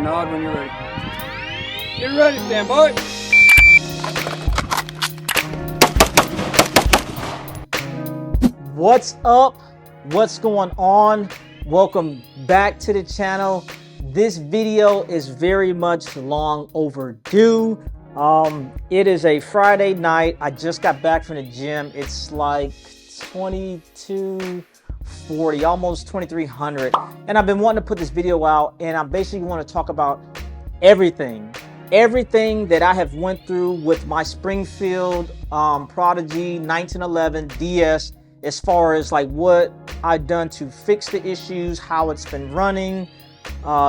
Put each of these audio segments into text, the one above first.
a nod when you're ready. Get ready, fanboy. What's up? What's going on? Welcome back to the channel. This video is very much long overdue. It is a Friday night. I just got back from the gym. It's like 22:40, almost 2300, and I've been wanting to put this video out, and I basically want to talk about everything that I have went through with my Springfield Prodigy 1911DS, as far as like what I've done to fix the issues, how it's been running,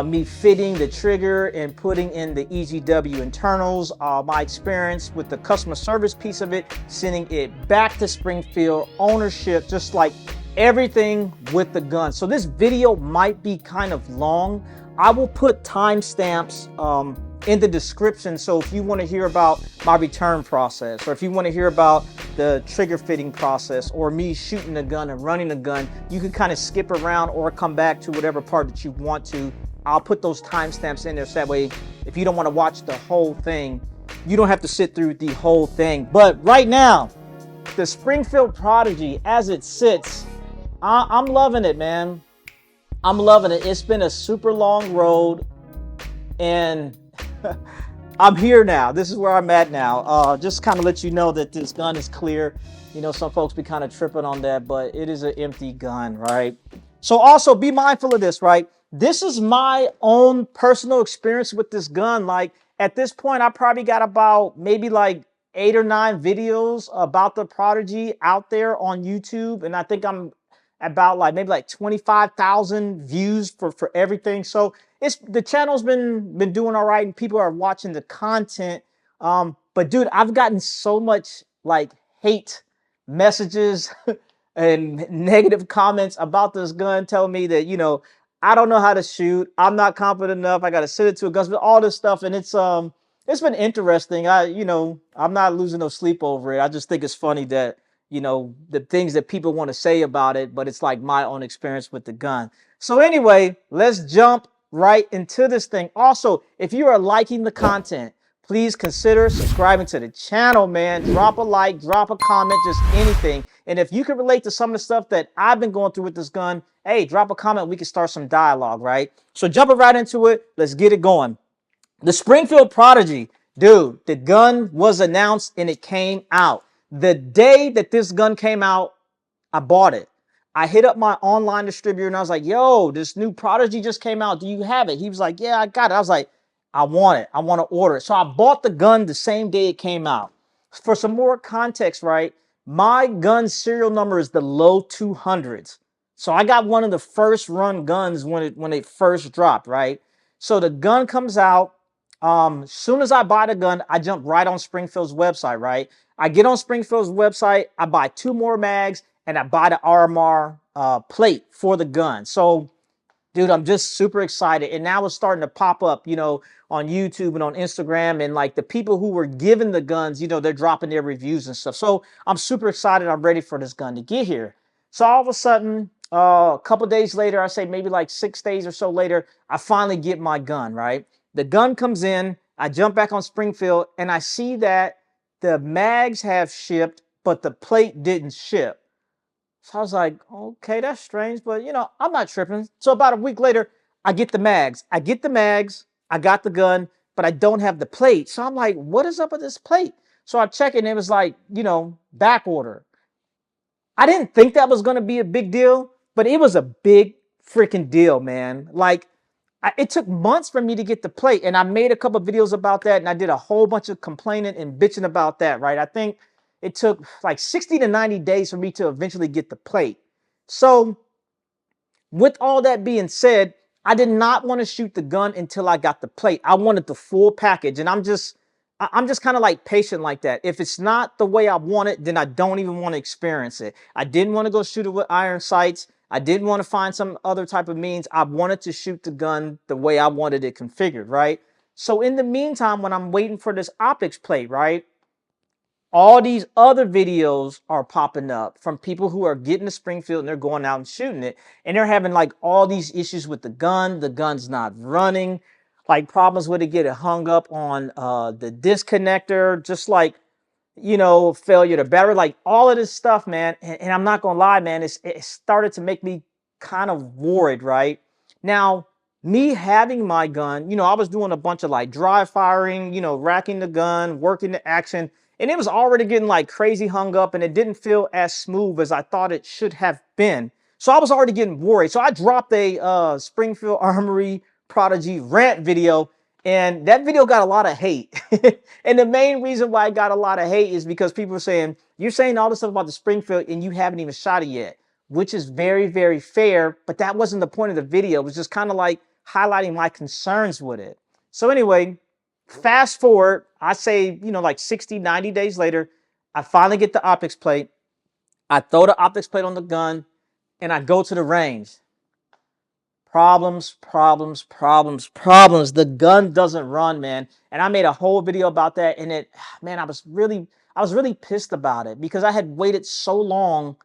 me fitting the trigger and putting in the EGW internals, my experience with the customer service piece of it, sending it back to Springfield, ownership, just like everything with the gun. So this video might be kind of long. I will put timestamps in the description, so if you want to hear about my return process, or if you want to hear about the trigger fitting process, or me shooting the gun and running the gun, you can kind of skip around or come back to whatever part that you want to. I'll put those timestamps in there, so that way if you don't want to watch the whole thing, you don't have to sit through the whole thing. But right now, the Springfield Prodigy as it sits, I'm loving it, man. I'm loving it. It's been a super long road, and I'm here now. This is where I'm at now. Just kind of let you know that this gun is clear. You know, some folks be kind of tripping on that, but it is an empty gun, right? So also be mindful of this, right? This is my own personal experience with this gun. Like at this point, I probably got about maybe like 8 or 9 videos about the Prodigy out there on YouTube, and I think I'm about like maybe like 25,000 views for everything. So it's, the channel's been doing all right, and people are watching the content. But dude, I've gotten so much like hate messages and negative comments about this gun, telling me that, you know, I don't know how to shoot, I'm not confident enough, I got to send it to a gunsmith, all this stuff. And it's been interesting. I'm not losing no sleep over it. I just think it's funny that, you know, the things that people want to say about it, but it's like my own experience with the gun. So anyway, let's jump right into this thing. Also, if you are liking the content, please consider subscribing to the channel, man. Drop a like, drop a comment, just anything. And if you can relate to some of the stuff that I've been going through with this gun, hey, drop a comment. We can start some dialogue, right? So jumping right into it, let's get it going. The Springfield Prodigy, dude, the gun was announced and it came out. The day that this gun came out, I bought it. I hit up my online distributor and I was like, yo, this new Prodigy just came out. Do you have it? He was like, yeah, I got it. I was like, I want it. I want to order it. So I bought the gun the same day it came out. For some more context, right? My gun serial number is the low 200s. So I got one of the first run guns when it first dropped, right? So the gun comes out. Soon as I buy the gun, I jump right on Springfield's website, right? I get on Springfield's website, I buy 2 more mags, and I buy the Armory plate for the gun. So, dude, I'm just super excited. And now it's starting to pop up, you know, on YouTube and on Instagram. And like the people who were given the guns, you know, they're dropping their reviews and stuff. So I'm super excited. I'm ready for this gun to get here. So all of a sudden, a couple days later, I say maybe like 6 days or so later, I finally get my gun, right? The gun comes in, I jump back on Springfield, and I see that the mags have shipped, but the plate didn't ship. So I was like, okay, that's strange, but you know, I'm not tripping. So about a week later, I get the mags. I got the gun, but I don't have the plate. So I'm like, what is up with this plate? So I check it, and it was like, you know, back order. I didn't think that was going to be a big deal, but it was a big freaking deal, man. Like, it took months for me to get the plate, and I made a couple of videos about that, and I did a whole bunch of complaining and bitching about that, right? I think it took like 60 to 90 days for me to eventually get the plate. So with all that being said, I did not want to shoot the gun until I got the plate. I wanted the full package, and I'm just kind of like patient like that. If it's not the way I want it, then I don't even want to experience it. I didn't want to go shoot it with iron sights. I didn't want to find some other type of means. I wanted to shoot the gun the way I wanted it configured, right? So in the meantime, when I'm waiting for this optics plate, right, all these other videos are popping up from people who are getting to Springfield and they're going out and shooting it. And they're having like all these issues with the gun. The gun's not running. like problems with it, get it hung up on the disconnector, just like, you know, failure to battery, like all of this stuff, man. And I'm not gonna lie, man, it started to make me kind of worried, right? Now, me having my gun, you know, I was doing a bunch of like dry firing, you know, racking the gun, working the action, and it was already getting like crazy hung up, and it didn't feel as smooth as I thought it should have been. So I was already getting worried. So I dropped a Springfield Armory Prodigy Rant video, and that video got a lot of hate. And the main reason why I got a lot of hate is because people were saying, you're saying all this stuff about the Springfield and you haven't even shot it yet, which is very, very fair. But that wasn't the point of the video. It was just kind of like highlighting my concerns with it. So anyway, fast forward, I say, you know, like 60, 90 days later, I finally get the optics plate. I throw the optics plate on the gun and I go to the range. Problems. The gun doesn't run, man. And I made a whole video about that. And man, I was really pissed about it because I had waited so long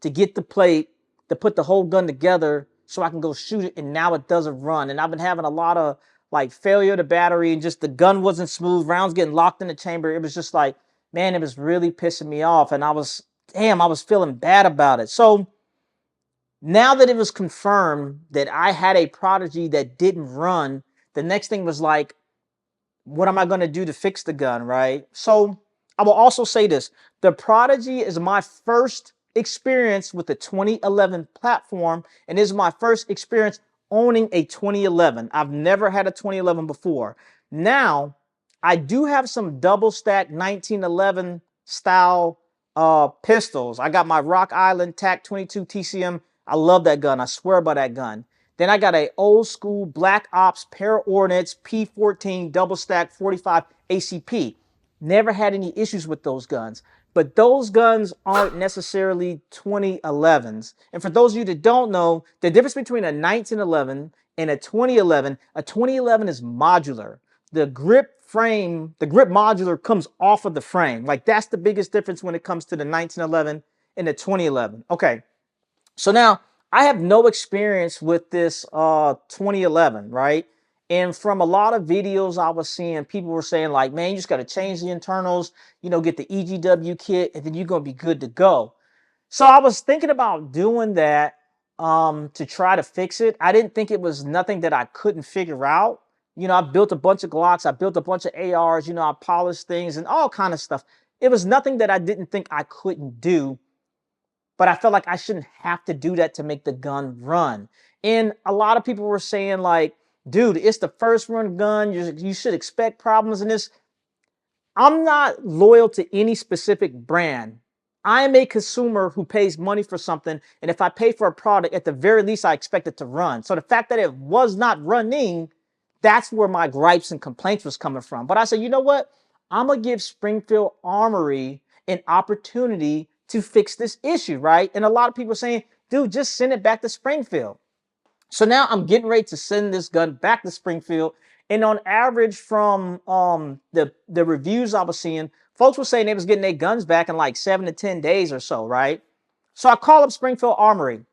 to get the plate, to put the whole gun together so I can go shoot it. And now it doesn't run. And I've been having a lot of like failure to battery, and just the gun wasn't smooth. Rounds getting locked in the chamber. It was just like, man, it was really pissing me off. And I was feeling bad about it. So now that it was confirmed that I had a Prodigy that didn't run, the next thing was like, what am I going to do to fix the gun, right? So I will also say this. The Prodigy is my first experience with the 2011 platform, and is my first experience owning a 2011. I've never had a 2011 before. Now, I do have some double stack 1911 style pistols. I got my Rock Island TAC 22 TCM. I love that gun. I swear by that gun. Then I got a old school Black Ops Para Ordnance P14 double stack 45 ACP. Never had any issues with those guns. But those guns aren't necessarily 2011s. And for those of you that don't know, the difference between a 1911 and a 2011 is modular. The grip frame, the grip modular comes off of the frame. Like, that's the biggest difference when it comes to the 1911 and the 2011. Okay. So now I have no experience with this 2011, right? And from a lot of videos I was seeing, people were saying like, man, you just got to change the internals, you know, get the EGW kit, and then you're going to be good to go. So I was thinking about doing that to try to fix it. I didn't think it was nothing that I couldn't figure out. You know, I built a bunch of Glocks, I built a bunch of ARs, you know, I polished things and all kind of stuff. It was nothing that I didn't think I couldn't do. But I felt like I shouldn't have to do that to make the gun run. And a lot of people were saying like, dude, it's the first run gun. You should expect problems in this. I'm not loyal to any specific brand. I am a consumer who pays money for something. And if I pay for a product, at the very least, I expect it to run. So the fact that it was not running, that's where my gripes and complaints was coming from. But I said, you know what? I'm going to give Springfield Armory an opportunity to fix this issue, right? And a lot of people are saying, dude, just send it back to Springfield. So now I'm getting ready to send this gun back to Springfield. And on average, from the reviews I was seeing, folks were saying they was getting their guns back in like 7 to 10 days or so, right? So I call up Springfield Armory.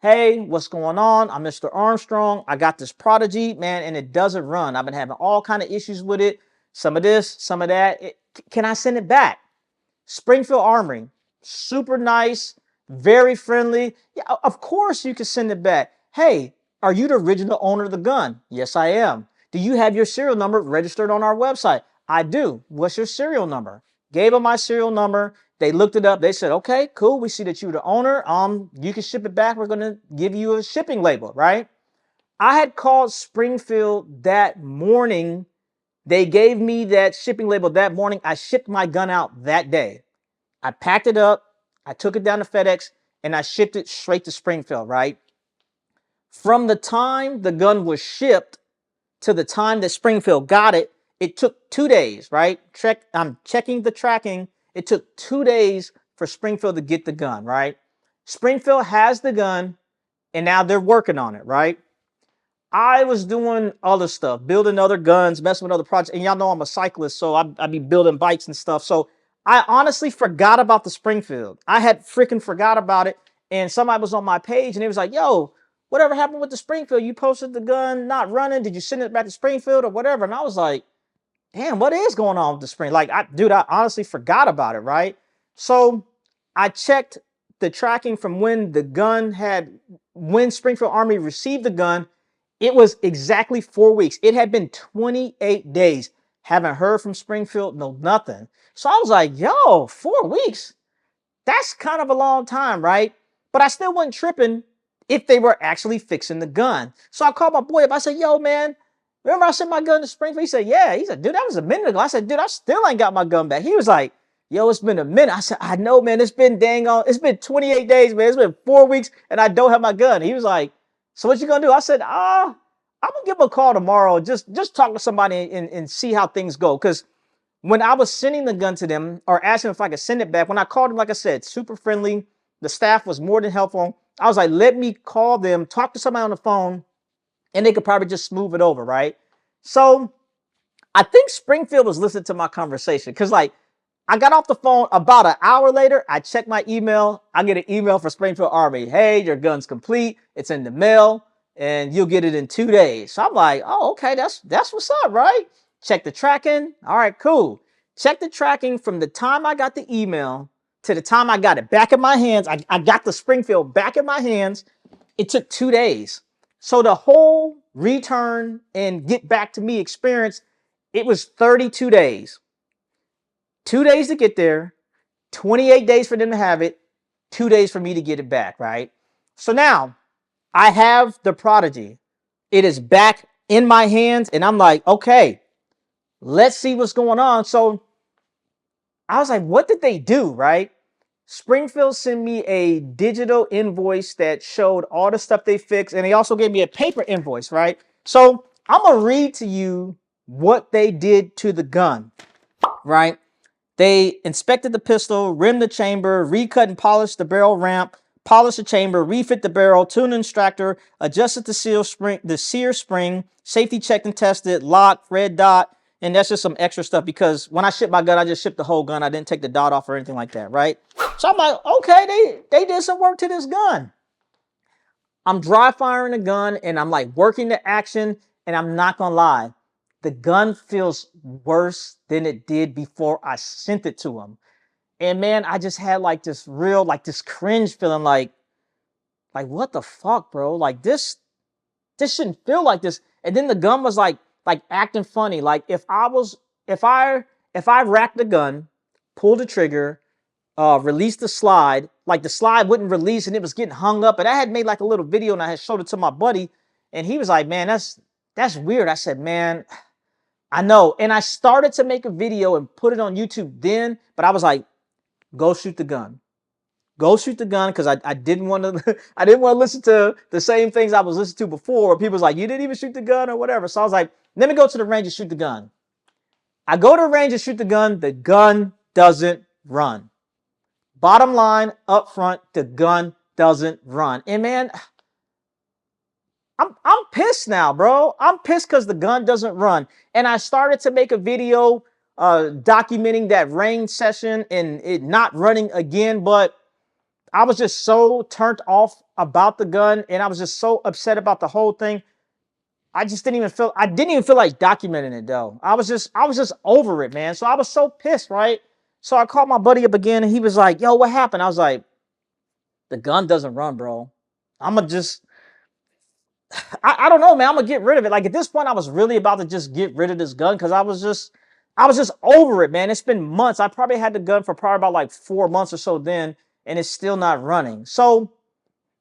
Hey, what's going on? I'm Mr. Armstrong. I got this Prodigy, man, and it doesn't run. I've been having all kind of issues with it. Some of this, some of that. Can I send it back? Springfield Armory. Super nice, very friendly. Yeah, of course you can send it back. Hey, are you the original owner of the gun? Yes, I am. Do you have your serial number registered on our website? I do. What's your serial number? Gave them my serial number. They looked it up. They said, okay, cool. We see that you're the owner. You can ship it back. We're going to give you a shipping label, right? I had called Springfield that morning. They gave me that shipping label that morning. I shipped my gun out that day. I packed it up, I took it down to FedEx, and I shipped it straight to Springfield, right? From the time the gun was shipped to the time that Springfield got it, it took 2 days, right? I'm checking the tracking. It took 2 days for Springfield to get the gun, right? Springfield has the gun, and now they're working on it, right? I was doing other stuff, building other guns, messing with other projects. And y'all know I'm a cyclist, so I'd be building bikes and stuff. So I honestly forgot about the Springfield. I had freaking forgot about it. And somebody was on my page and it was like, yo, whatever happened with the Springfield? You posted the gun not running. Did you send it back to Springfield or whatever? And I was like, damn, what is going on with the Spring? Like, dude, I honestly forgot about it, right? So I checked the tracking from when when Springfield Armory received the gun. It was exactly 4 weeks. It had been 28 days. Haven't heard from Springfield, no nothing. So I was like, yo, 4 weeks? That's kind of a long time, right? But I still wasn't tripping if they were actually fixing the gun. So I called my boy up. I said, yo, man, remember I sent my gun to Springfield? He said, yeah. He said, dude, that was a minute ago. I said, dude, I still ain't got my gun back. He was like, yo, it's been a minute. I said, I know, man. It's been it's been 28 days, man. It's been 4 weeks and I don't have my gun. He was like, so what you gonna do? I said, I'm gonna give him a call tomorrow. Just talk to somebody and see how things go. Because when I was sending the gun to them or asking if I could send it back, when I called them, like I said, super friendly. The staff was more than helpful. I was like, let me call them, talk to somebody on the phone, and they could probably just smooth it over, right? So I think Springfield was listening to my conversation because, like, I got off the phone about an hour later. I checked my email. I get an email from Springfield Army. Hey, your gun's complete. It's in the mail, and you'll get it in 2 days. So I'm like, oh, okay, that's what's up, right? Check the tracking. All right, cool. Check the tracking from the time I got the email to the time I got it back in my hands. I got the Springfield back in my hands. It took 2 days. So the whole return and get back to me experience, it was 32 days. 2 days to get there, 28 days for them to have it, 2 days for me to get it back, right? So now I have the Prodigy. It is back in my hands, and I'm like, okay, let's see what's going on. So I was like, what did they do, right? Springfield sent me a digital invoice that showed all the stuff they fixed, and they also gave me a paper invoice, right? So I'm going to read to you what they did to the gun, right? They inspected the pistol, rimmed the chamber, recut and polished the barrel ramp, polished the chamber, refit the barrel, tuned the extractor, adjusted the sear spring, safety checked and tested, lock, red dot, and that's just some extra stuff because when I shipped my gun, I just shipped the whole gun. I didn't take the dot off or anything like that, right? So I'm like, okay, they did some work to this gun. I'm dry firing the gun and I'm like working the action, and I'm not gonna lie, the gun feels worse than it did before I sent it to him. And man, I just had like this real, like this cringe feeling like what the fuck, bro? Like this shouldn't feel like this. And then the gun was like acting funny. Like if I racked the gun, pulled the trigger, released the slide, like the slide wouldn't release and it was getting hung up. And I had made like a little video and I had showed it to my buddy, and he was like, man, that's weird. I said, man, I know. And I started to make a video and put it on YouTube then, but I was like, go shoot the gun. Go shoot the gun, because I didn't want to I didn't want to listen to the same things I was listening to before. People was like, you didn't even shoot the gun or whatever. So I was like, let me go to the range and shoot the gun. I go to the range and shoot the gun doesn't run. Bottom line, up front, the gun doesn't run. And man, I'm pissed now, bro. I'm pissed because the gun doesn't run. And I started to make a video documenting that range session and it not running again, but I was just so turned off about the gun, and I was just so upset about the whole thing. I didn't even feel like documenting it though. I was just over it, man. So I was so pissed, right? So I called my buddy up again, and he was like, yo, what happened? I was like, the gun doesn't run, bro. I don't know, man. I'm gonna get rid of it. Like at this point, I was really about to just get rid of this gun because I was just over it, man. It's been months. I probably had the gun for probably about like 4 months or so then, and it's still not running. So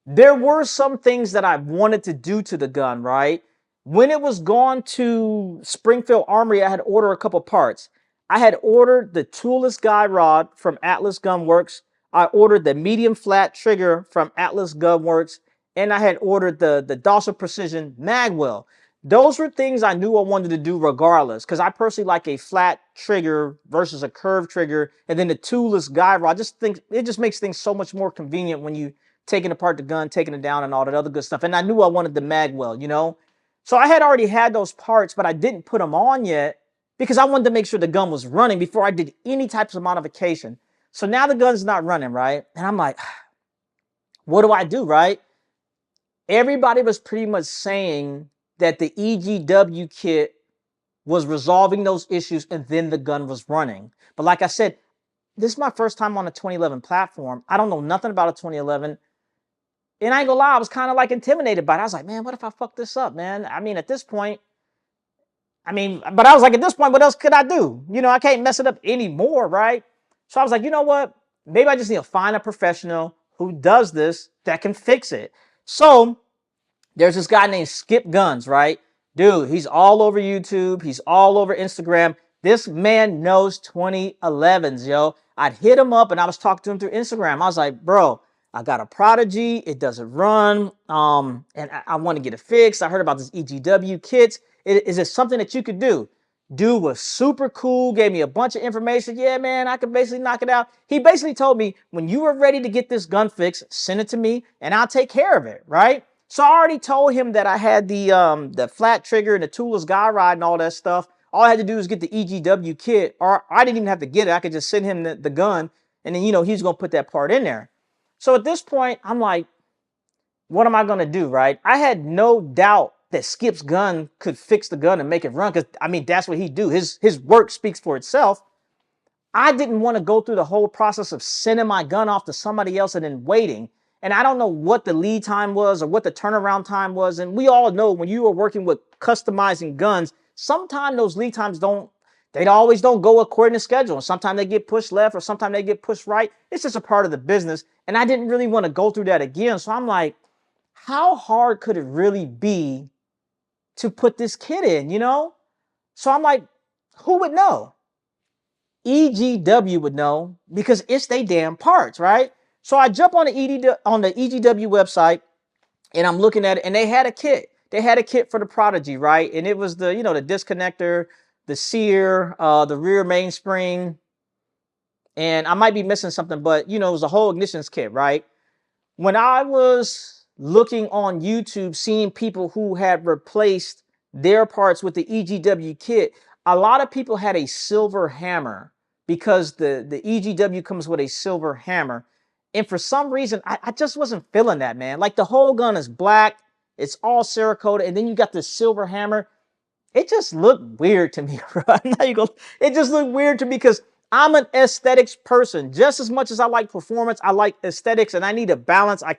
there were some things that I wanted to do to the gun, right? When it was gone to Springfield Armory, I had ordered a couple parts. I had ordered the toolless guide rod from Atlas Gunworks. I ordered the medium flat trigger from Atlas Gunworks, and I had ordered the Dawson Precision magwell. Those were things I knew I wanted to do regardless, because I personally like a flat trigger versus a curved trigger, and then the toolless guide rod. I just think it just makes things so much more convenient when you taking apart the gun, taking it down, and all that other good stuff. And I knew I wanted the magwell, you know? So I had already had those parts, but I didn't put them on yet because I wanted to make sure the gun was running before I did any types of modification. So now the gun's not running, right? And I'm like, what do I do, right? everybody was pretty much saying that the EGW kit was resolving those issues and then the gun was running. But like I said, this is my first time on a 2011 platform. I don't know nothing about a 2011. And I ain't gonna lie, I was kind of like intimidated by it. I was like, man, what if I fuck this up, man? I mean, at this point, but I was like, at this point, what else could I do? You know, I can't mess it up anymore, right? So I was like, you know what? Maybe I just need to find a professional who does this that can fix it. So there's this guy named Skip Gunz, right? Dude, he's all over YouTube. He's all over Instagram. This man knows 2011s, yo. I'd hit him up and I was talking to him through Instagram. I was like, bro, I got a Prodigy. It doesn't run. And I want to get it fixed. I heard about this EGW kits. Is it something that you could do? Dude was super cool, gave me a bunch of information. Yeah, man, I could basically knock it out. He basically told me, when you are ready to get this gun fixed, send it to me and I'll take care of it, right? So I already told him that I had the flat trigger and the toolless Guiderode and all that stuff. All I had to do was get the EGW kit, or I didn't even have to get it. I could just send him the gun, and then, you know, he's going to put that part in there. So at this point, I'm like, what am I going to do, right? I had no doubt that Skip's gun could fix the gun and make it run, because, I mean, that's what he do. His work speaks for itself. I didn't want to go through the whole process of sending my gun off to somebody else and then waiting. And I don't know what the lead time was or what the turnaround time was. And we all know when you are working with customizing guns, sometimes those lead times they always don't go according to schedule. And sometimes they get pushed left or sometimes they get pushed right. It's just a part of the business. And I didn't really want to go through that again. So I'm like, how hard could it really be to put this kit in, you know? So I'm like, who would know? EGW would know, because it's they damn parts, right? So I jump on the EGW website and I'm looking at it, and they had a kit. They had a kit for the Prodigy, right? And it was the, you know, the disconnector, the sear, the rear mainspring, and I might be missing something, but, you know, it was a whole ignitions kit, right? When I was looking on YouTube, seeing people who had replaced their parts with the EGW kit, a lot of people had a silver hammer, because the EGW comes with a silver hammer. And for some reason, I just wasn't feeling that, man. Like, the whole gun is black, it's all Cerakote, and then you got this silver hammer. It just looked weird to me, right? Now you go, it just looked weird to me, because I'm an aesthetics person. Just as much as I like performance, I like aesthetics, and I need a balance. I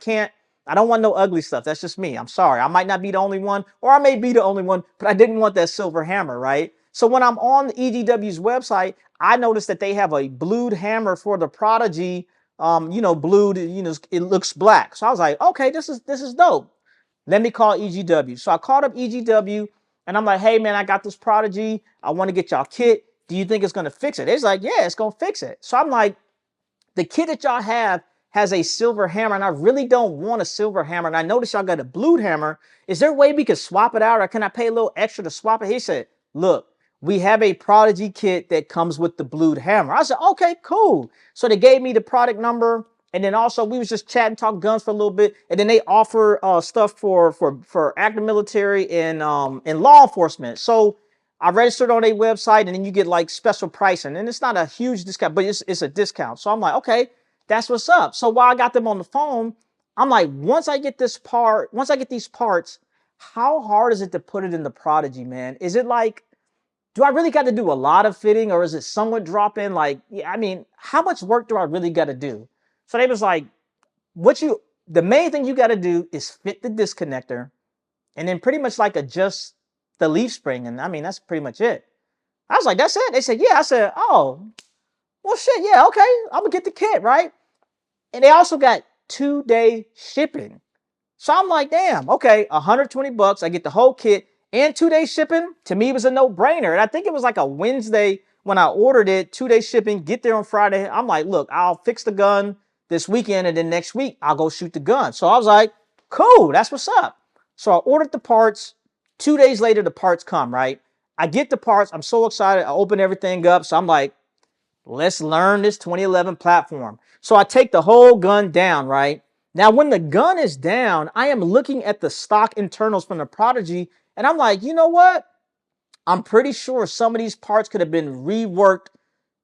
don't want no ugly stuff. That's just me. I'm sorry. I might not be the only one, or I may be the only one, but I didn't want that silver hammer, right? So when I'm on the EGW's website, I noticed that they have a blued hammer for the Prodigy. You know, blued, you know, it looks black. So I was like, okay, this is dope. Let me call EGW. So I called up EGW and I'm like, hey man, I got this Prodigy. I want to get y'all kit. Do you think it's going to fix it? It's like, yeah, it's going to fix it. So I'm like, the kit that y'all have has a silver hammer, and I really don't want a silver hammer. And I noticed y'all got a blued hammer. Is there a way we could swap it out, or can I pay a little extra to swap it? He said, look, we have a Prodigy kit that comes with the blued hammer. I said, okay, cool. So they gave me the product number, and then also we was just chatting, talk guns for a little bit, and then they offer stuff for active military and law enforcement. So I registered on their website, and then you get like special pricing, and it's not a huge discount, but it's a discount. So I'm like, okay, that's what's up. So while I got them on the phone, I'm like, once I get these parts, how hard is it to put it in the Prodigy, man? Is it like, do I really got to do a lot of fitting, or is it somewhat drop in? Like, yeah, I mean, how much work do I really got to do? So they was like, the main thing you got to do is fit the disconnector, and then pretty much like adjust the leaf spring. And I mean, that's pretty much it. I was like, that's it? They said, yeah. I said, oh, well, shit. Yeah. Okay. I'm gonna get the kit. Right. And they also got 2-day shipping. So I'm like, damn, okay, $120. I get the whole kit and 2-day shipping. To me, it was a no-brainer. And I think it was like a Wednesday when I ordered it, 2-day shipping, get there on Friday. I'm like, look, I'll fix the gun this weekend, and then next week I'll go shoot the gun. So I was like, cool, that's what's up. So I ordered the parts. 2 days later, the parts come, right? I get the parts. I'm so excited. I open everything up. So I'm like, let's learn this 2011 platform. So I take the whole gun down, right? Now, when the gun is down, I am looking at the stock internals from the Prodigy, and I'm like, you know what? I'm pretty sure some of these parts could have been reworked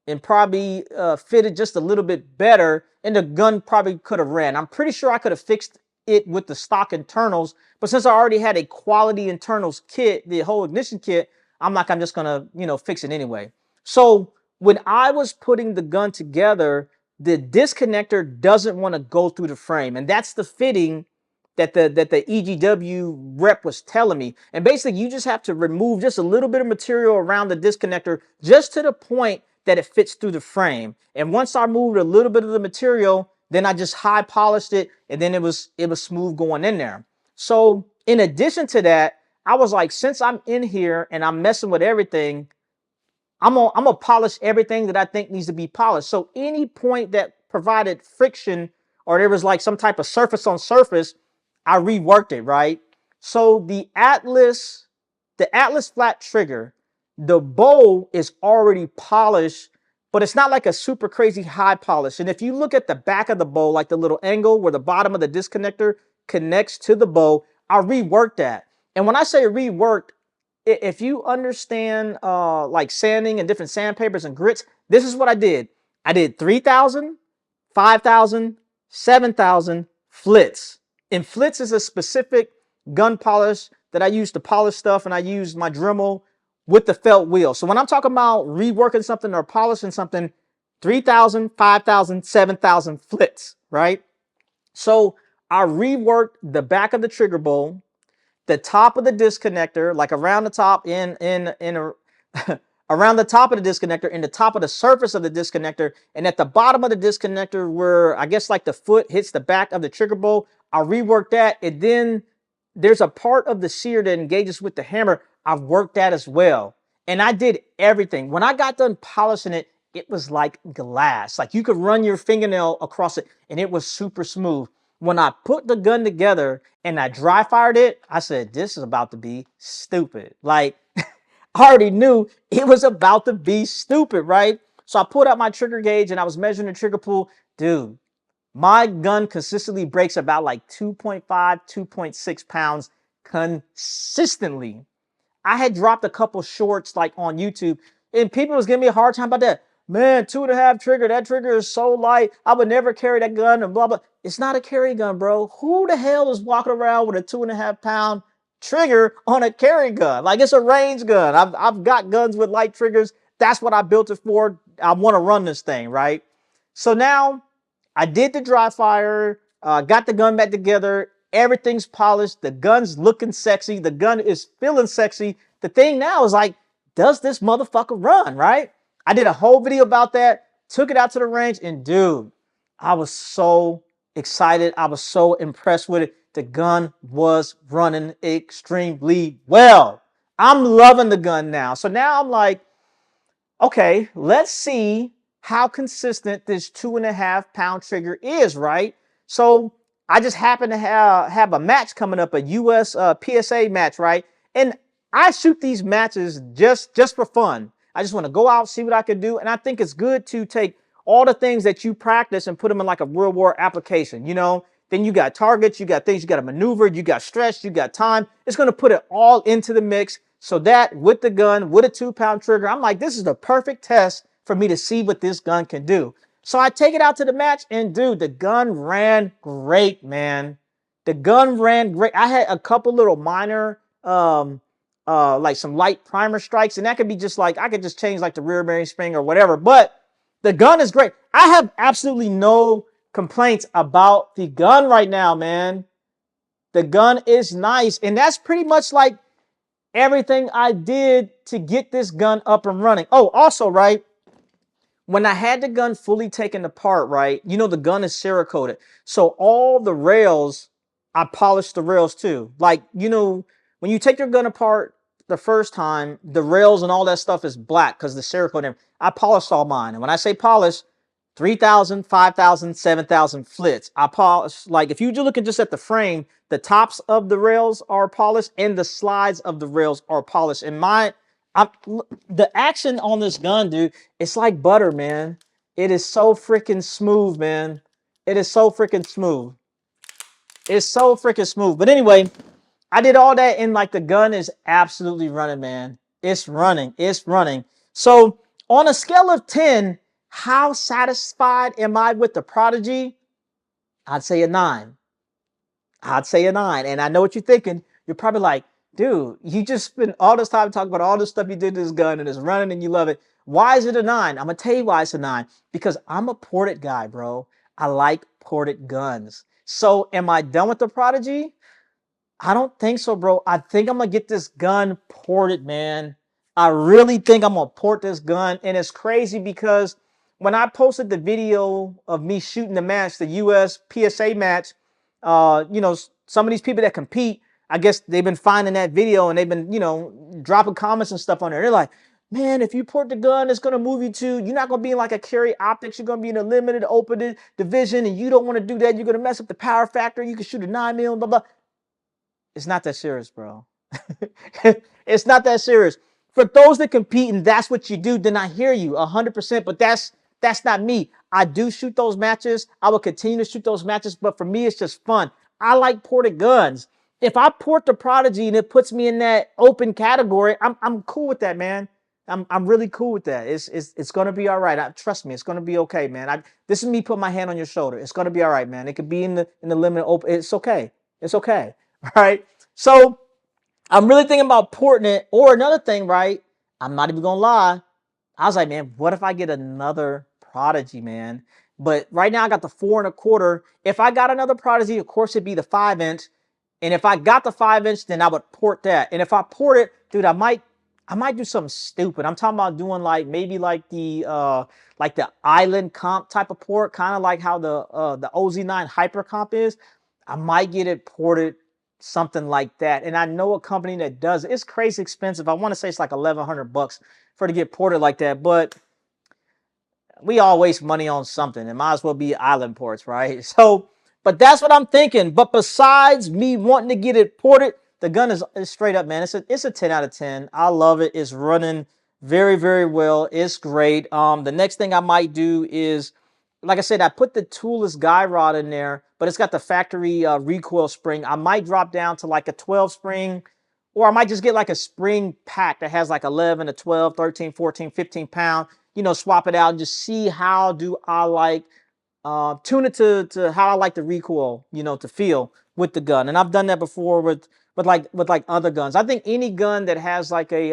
and probably fitted just a little bit better, and the gun probably could have ran. I'm pretty sure I could have fixed it with the stock internals. But since I already had a quality internals kit, the whole ignition kit, I'm like, I'm just gonna, you know, fix it anyway. So when I was putting the gun together, the disconnector doesn't want to go through the frame, and that's the fitting that the EGW rep was telling me. And basically, you just have to remove just a little bit of material around the disconnector, just to the point that it fits through the frame. And once I moved a little bit of the material, then I just high polished it, and then it was smooth going in there. So in addition to that, I was like, since I'm in here and I'm messing with everything, I'm gonna polish everything that I think needs to be polished. So any point that provided friction or there was like some type of surface on surface, I reworked it, right? So the Atlas flat trigger, the bowl is already polished, but it's not like a super crazy high polish. And if you look at the back of the bowl, like the little angle where the bottom of the disconnector connects to the bowl, I reworked that. And when I say reworked, if you understand like sanding and different sandpapers and grits, this is what I did. I did 3,000, 5,000, 7,000 flits. And flits is a specific gun polish that I use to polish stuff, and I use my Dremel with the felt wheel. So when I'm talking about reworking something or polishing something, 3,000, 5,000, 7,000 flits, right? So I reworked the back of the trigger bowl, the top of the disconnector, like around the top around the top of the disconnector, in the top of the surface of the disconnector, and at the bottom of the disconnector where I guess like the foot hits the back of the trigger bowl, I reworked that. And then there's a part of the sear that engages with the hammer. I've worked that as well. And I did everything. When I got done polishing it, it was like glass. Like you could run your fingernail across it and it was super smooth. When I put the gun together and I dry fired it, I said, this is about to be stupid. Like, I already knew it was about to be stupid, right? So I pulled out my trigger gauge and I was measuring the trigger pull. Dude, my gun consistently breaks about like 2.5, 2.6 pounds consistently. I had dropped a couple shorts like on YouTube, and people was giving me a hard time about that. Man, 2.5 trigger, that trigger is so light. I would never carry that gun and blah, blah. It's not a carry gun, bro. Who the hell is walking around with a 2.5 pound trigger on a carry gun? Like, it's a range gun. I've got guns with light triggers. That's what I built it for. I want to run this thing, right? So now I did the dry fire, got the gun back together. Everything's polished. The gun's looking sexy. The gun is feeling sexy. The thing now is like, does this motherfucker run, right? I did a whole video about that, took it out to the range, and dude, I was so excited. I was so impressed with it. The gun was running extremely well. I'm loving the gun now. So now I'm like, okay, let's see how consistent this 2.5 pound trigger is, right? So I just happen to have a match coming up, a US PSA match, right? And I shoot these matches just for fun. I just want to go out, see what I can do. And I think it's good to take all the things that you practice and put them in like a real world application, you know? Then you got targets, you got things you got to maneuver, you got stress, you got time. It's going to put it all into the mix. So that with the gun, with a 2 pound trigger, I'm like, this is the perfect test for me to see what this gun can do. So I take it out to the match, and dude, the gun ran great, man. The gun ran great. I had a couple little minor, like some light primer strikes, and that could be just like, I could just change like the rear bearing spring or whatever, but the gun is great. I have absolutely no complaints about the gun right now, man. The gun is nice, and that's pretty much like everything I did to get this gun up and running. Oh, also, right, when I had the gun fully taken apart, right, you know, the gun is Cerakoted. So all the rails, I polished the rails too. Like, you know, when you take your gun apart the first time, the rails and all that stuff is black because the Cerakote. I polished all mine. And when I say polish, 3,000, 5,000, 7,000 flits. I polished, like, if you're looking just at the frame, the tops of the rails are polished and the slides of the rails are polished. And the action on this gun, dude, it's like butter, man. It is so freaking smooth, man. It is so freaking smooth. It's so freaking smooth. But anyway, I did all that, and like the gun is absolutely running, man. It's running. It's running. So on a scale of 10, how satisfied am I with the Prodigy? I'd say a 9. I'd say a 9. And I know what you're thinking. You're probably like, dude, you just spent all this time talking about all this stuff you did to this gun and it's running and you love it. Why is it a 9? I'm going to tell you why it's a 9. Because I'm a ported guy, bro. I like ported guns. So am I done with the Prodigy? I don't think so, bro. I think I'm going to get this gun ported, man. I really think I'm going to port this gun. And it's crazy because when I posted the video of me shooting the match, the US PSA match, you know, some of these people that compete, I guess they've been finding that video and they've been, you know, dropping comments and stuff on there. They're like, man, if you port the gun, it's going to move you to, you're not going to be in like a carry optics. You're going to be in a limited open division and you don't want to do that. You're going to mess up the power factor. You can shoot a 9mm, blah, blah. It's not that serious, bro. It's not that serious. For those that compete and that's what you do, then I hear you 100%, but that's not me. I do shoot those matches. I will continue to shoot those matches, but for me, it's just fun. I like ported guns. If I port the Prodigy and it puts me in that open category, I'm cool with that, man. I'm really cool with that. It's gonna be all right. Trust me, it's gonna be okay, man. This is me putting my hand on your shoulder. It's gonna be all right, man. It could be in the limited open. It's okay. It's okay. All right. So I'm really thinking about porting it. Or another thing, right? I'm not even gonna lie. I was like, man, what if I get another Prodigy, man? But right now I got the 4 1/4. If I got another Prodigy, of course it'd be the 5-inch. And if I got the 5-inch, then I would port that. And if I port it, dude, I might do something stupid. I'm talking about doing like maybe like the island comp type of port, kind of like how the OZ9 Hyper Comp is. I might get it ported something like that. And I know a company that does it. It's crazy expensive. I want to say it's like $1,100 for to get ported like that, but we all waste money on something. It might as well be island ports, right? So, but that's what I'm thinking. But besides me wanting to get it ported, the gun is straight up, man. It's a 10 out of 10. I love it. It's running very, very well. It's great. The next thing I might do is, like I said, I put the toolless guy rod in there, but it's got the factory recoil spring. I might drop down to like a 12 spring, or I might just get like a spring pack that has like 11, a 12, 13, 14, 15 pound, you know, swap it out and just see how do I like, tune it to how I like the recoil, you know, to feel with the gun. And I've done that before with like other guns. I think any gun that has like a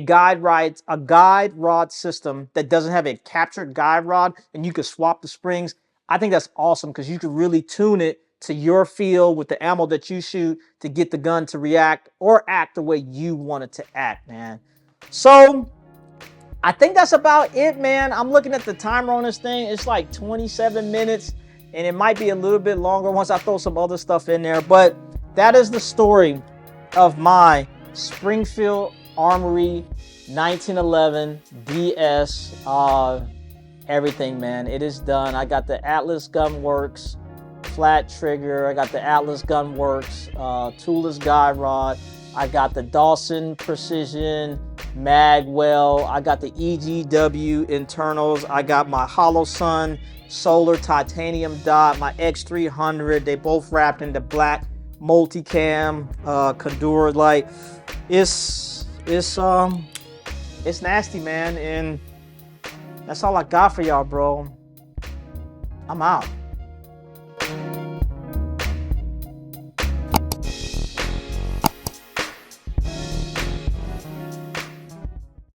guide rod system that doesn't have a captured guide rod and you can swap the springs, I think that's awesome because you can really tune it to your feel with the ammo that you shoot to get the gun to react or act the way you want it to act, man. So I think that's about it, man. I'm looking at the timer on this thing. It's like 27 minutes and it might be a little bit longer once I throw some other stuff in there. But that is the story of my Springfield Armory 1911 DS. Everything, man. It is done. I got the Atlas Gunworks flat trigger. I got the Atlas Gunworks toolless guide rod. I got the Dawson Precision Magwell. I got the EGW internals. I got my Hollow Sun Solar Titanium dot. My X300. They both wrapped in the black multicam Condor light. It's nasty, man, and that's all I got for y'all, bro. I'm out.